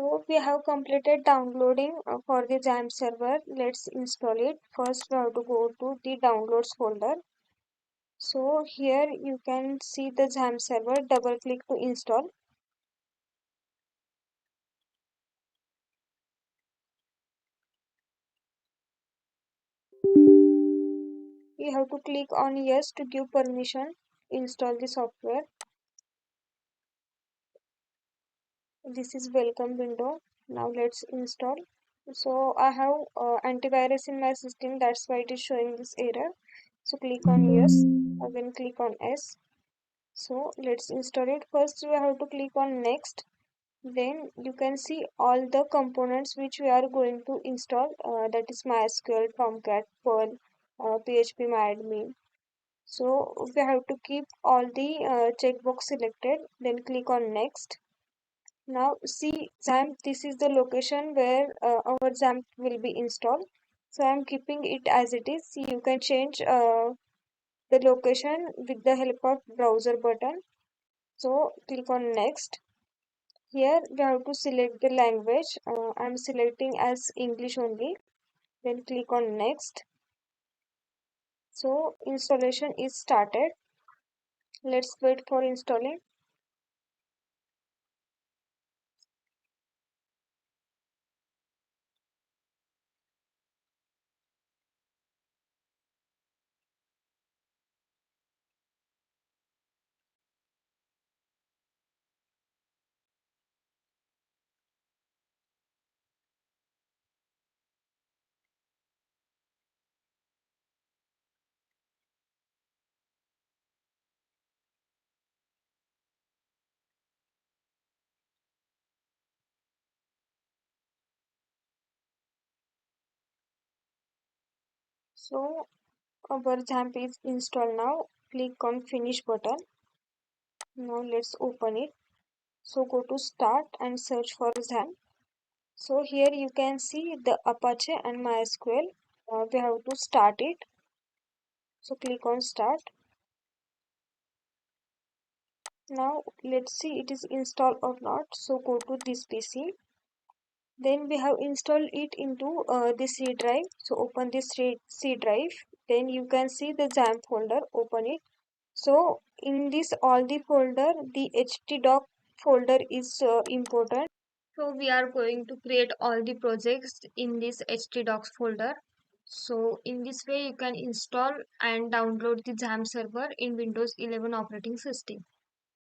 So we have completed downloading for the XAMPP server. Let's install it. First we have to go to the downloads folder. So here you can see the XAMPP server. Double click to install. You have to click on yes to give permission. Install the software. This is welcome window. Now let's install. So I have antivirus in my system. That's why it is showing this error. So click on yes. Again click on yes. So let's install it. First we have to click on next. Then you can see all the components which we are going to install. That is MySQL, Tomcat, Perl, PHP So we have to keep all the checkbox selected. Then click on next. Now see XAMPP, this is the location where our XAMPP will be installed. So I am keeping it as it is. See, you can change the location with the help of browser button. So click on next. Here we have to select the language. I am selecting as English only. Then click on next. So installation is started. Let's wait for installing. So our XAMPP is installed now. Click on finish button. Now let's open it. So go to start and search for XAMPP. So here you can see the Apache and MySQL. We have to start it. So click on start. Now let's see it is installed or not. So go to this PC. Then we have installed it into the C drive. So open this C drive. Then you can see the XAMPP folder. Open it. So in this all the folder, the htdoc folder is important. So we are going to create all the projects in this htdocs folder. So in this way you can install and download the XAMPP server in Windows 11 operating system.